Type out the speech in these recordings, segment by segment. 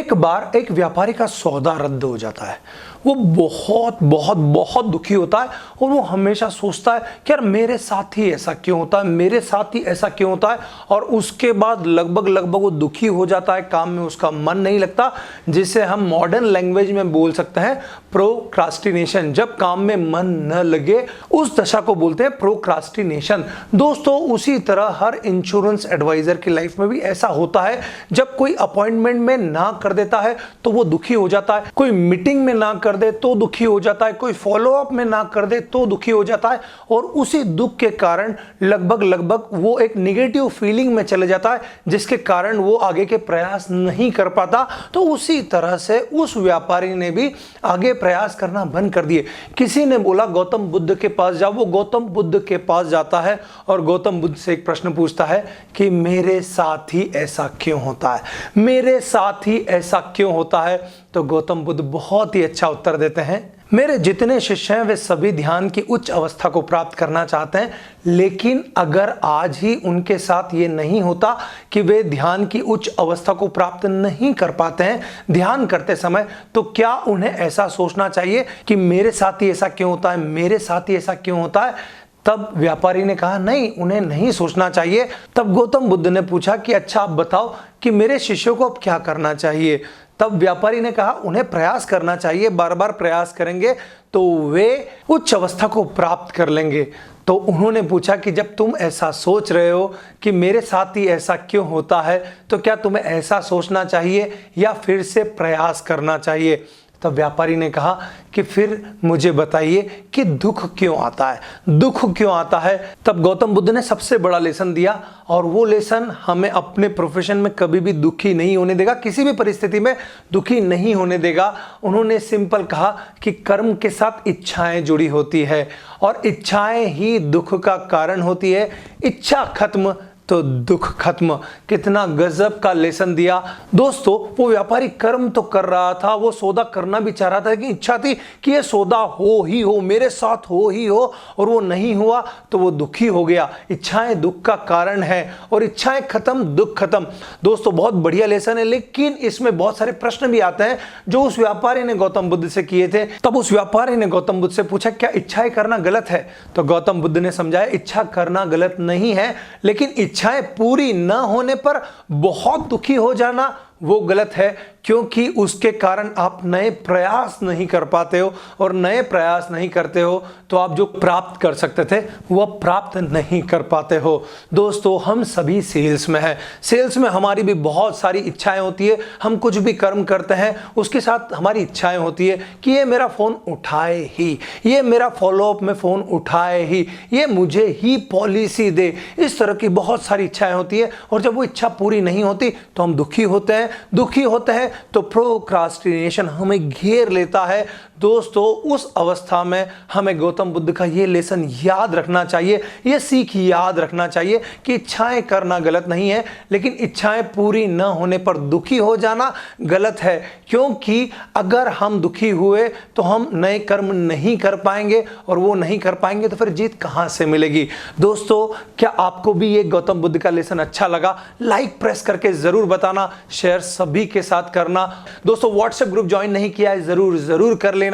एक बार एक व्यापारी का सौदा रद्द हो जाता है। वो बहुत बहुत बहुत दुखी होता है और वो हमेशा सोचता है कि यार मेरे साथ ही ऐसा क्यों होता है, मेरे साथ ही ऐसा क्यों होता है। और उसके बाद लगभग वो दुखी हो जाता है, काम में उसका मन नहीं लगता, जिसे हम मॉडर्न लैंग्वेज में बोल सकते हैं प्रोक्रास्टिनेशन। जब काम में मन न लगे उस दशा को बोलते हैं प्रोक्रास्टिनेशन। दोस्तों, उसी तरह हर इंश्योरेंस एडवाइजर की लाइफ में भी ऐसा होता है। जब कोई अपॉइंटमेंट में ना कर देता है तो वो दुखी हो जाता है, कोई मीटिंग में ना कर दे तो दुखी हो जाता है, कोई फॉलोअप में ना कर दे तो दुखी हो जाता है। और उसी दुख के कारण लगभग वो एक निगेटिव फीलिंग में चले जाता है, जिसके कारण वो आगे के प्रयास नहीं कर पाता। तो उसी तरह से उस व्यापारी ने भी आगे प्रयास करना बंद कर दिए। किसी ने बोला गौतम बुद्ध के पास जाओ, वो गौतम बुद्ध के पास जाता है और गौतम बुद्ध से एक प्रश्न पूछता है कि मेरे साथ ही ऐसा क्यों होता है, मेरे साथ ही ऐसा क्यों होता है। तो गौतम बुद्ध बहुत ही अच्छा उत्तर देते हैं, मेरे जितने शिष्य हैं वे सभी ध्यान की उच्च अवस्था को प्राप्त करना चाहते हैं, लेकिन अगर आज ही उनके साथ ये नहीं होता कि वे ध्यान की उच्च अवस्था को प्राप्त नहीं कर पाते हैं ध्यान करते समय, तो क्या उन्हें ऐसा सोचना चाहिए कि मेरे साथ ही ऐसा क्यों होता है, मेरे साथ ही ऐसा क्यों होता है। तब व्यापारी ने कहा नहीं, उन्हें नहीं सोचना चाहिए। तब गौतम बुद्ध ने पूछा कि अच्छा आप बताओ कि मेरे शिष्यों को अब क्या करना चाहिए। तब व्यापारी ने कहा उन्हें प्रयास करना चाहिए, बार बार प्रयास करेंगे तो वे उच्च अवस्था को प्राप्त कर लेंगे। तो उन्होंने पूछा कि जब तुम ऐसा सोच रहे हो कि मेरे साथ ही ऐसा क्यों होता है, तो क्या तुम्हें ऐसा सोचना चाहिए या फिर से प्रयास करना चाहिए। तब व्यापारी ने कहा कि फिर मुझे बताइए कि दुख क्यों आता है, दुख क्यों आता है। तब गौतम बुद्ध ने सबसे बड़ा लेसन दिया, और वो लेसन हमें अपने प्रोफेशन में कभी भी दुखी नहीं होने देगा, किसी भी परिस्थिति में दुखी नहीं होने देगा। उन्होंने सिंपल कहा कि कर्म के साथ इच्छाएं जुड़ी होती है और इच्छाएं ही दुख का कारण होती है। इच्छा खत्म तो दुख खत्म। कितना गजब का लेसन दिया दोस्तों। वो व्यापारी कर्म तो कर रहा था, वो सौदा करना भी चाह रहा था, लेकिन इच्छा थी कि ये सौदा हो ही हो, मेरे साथ हो ही हो, और वो नहीं हुआ तो वो दुखी हो गया। इच्छाएं दुख का कारण है और इच्छाएं खत्म दुख खत्म। दोस्तों, बहुत बढ़िया लेसन है, लेकिन इसमें बहुत सारे प्रश्न भी आते हैं जो उस व्यापारी ने गौतम बुद्ध से किए थे। तब उस व्यापारी ने गौतम बुद्ध से पूछा क्या इच्छाएं करना गलत है। तो गौतम बुद्ध ने समझाया इच्छा करना गलत नहीं है, लेकिन इच्छाएं पूरी न होने पर बहुत दुखी हो जाना वो गलत है, क्योंकि उसके कारण आप नए प्रयास नहीं कर पाते हो, और नए प्रयास नहीं करते हो तो आप जो प्राप्त कर सकते थे वह प्राप्त नहीं कर पाते हो। दोस्तों, हम सभी सेल्स में हैं, सेल्स में हमारी भी बहुत सारी इच्छाएं होती है। हम कुछ भी कर्म करते हैं उसके साथ हमारी इच्छाएं होती है कि ये मेरा फोन उठाए ही, ये मेरा फॉलोअप में फोन उठाए ही, ये मुझे ही पॉलिसी दे। इस तरह की बहुत सारी इच्छाएं होती है, और जब वो इच्छा पूरी नहीं होती तो हम दुखी होते हैं। दुखी होते हैं तो प्रोक्रास्टिनेशन हमें घेर लेता है। दोस्तों, उस अवस्था में हमें गौतम बुद्ध का ये लेसन याद रखना चाहिए, ये सीख याद रखना चाहिए कि इच्छाएं करना गलत नहीं है, लेकिन इच्छाएं पूरी न होने पर दुखी हो जाना गलत है। क्योंकि अगर हम दुखी हुए तो हम नए कर्म नहीं कर पाएंगे, और वो नहीं कर पाएंगे तो फिर जीत कहां से मिलेगी। दोस्तों, क्या आपको भी ये गौतम बुद्ध का लेसन अच्छा लगा? लाइक प्रेस करके जरूर बताना, शेयर सभी के साथ करना। दोस्तों, व्हाट्सएप ग्रुप ज्वाइन नहीं किया है जरूर कर लेना।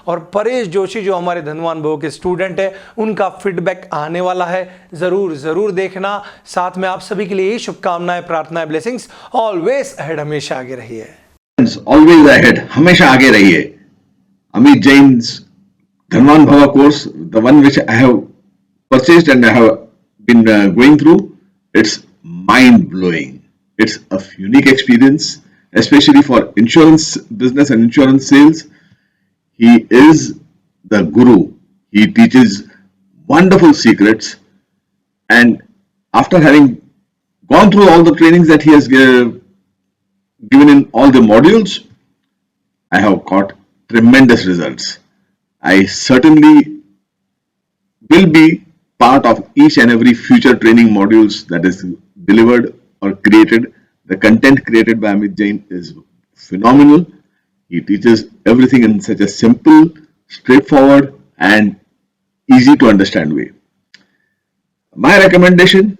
और परेश जोशी जो हमारे धनवान बहु के स्टूडेंट है, उनका फीडबैक आने वाला है, जरूर देखना। साथ में आप सभी के लिए शुभकामनाएं, प्रार्थनाएं, ब्लेसिंग्स। ऑलवेज अहेड, हमेशा आगे रहिए। ऑलवेज अहेड, हमेशा आगे रहिए। अमित जैन्स धनवान भवा course, the one which I have purchased and I have been going through, it's mind blowing. It's a unique experience, especially for insurance business and insurance sales. He is the guru. He teaches wonderful secrets, and after having gone through all the trainings that he has given in all the modules, I have got tremendous results. I certainly will be part of each and every future training modules that is delivered or created. The content created by Amit Jain is phenomenal. He teaches everything in such a simple, straightforward and easy to understand way. My recommendation,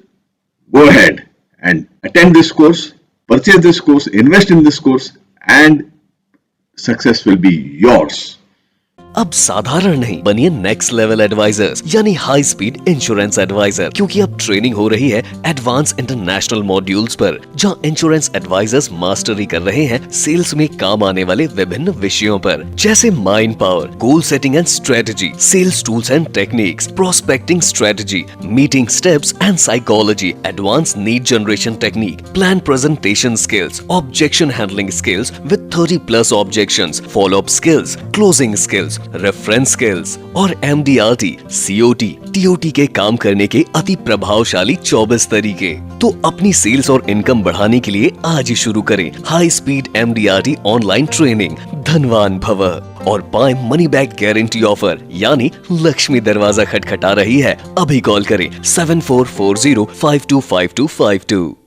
go ahead and attend this course, purchase this course, invest in this course, and success will be yours. अब साधारण नहीं बनिए next level advisers यानी high speed insurance adviser, क्योंकि अब training हो रही है एडवांस इंटरनेशनल मॉड्यूल्स पर, जहां इंश्योरेंस एडवाइजर्स मास्टरी कर रहे हैं सेल्स में काम आने वाले विभिन्न विषयों पर, जैसे mind power, goal setting and strategy, sales tools and techniques, prospecting strategy, meeting steps and psychology, advance need generation technique, plan presentation skills, objection handling skills with 30+ objections, follow up skills, closing skills, reference skills और MDRT, COT, TOT के काम करने के अति प्रभावशाली 24 तरीके। तो अपनी सेल्स और इनकम बढ़ाने के लिए आज ही शुरू करें high speed MDRT online training धनवान भव और पाएं मनी बैक गारंटी ऑफर, यानी लक्ष्मी दरवाजा खटखटा रही है। अभी कॉल करें 7440525252।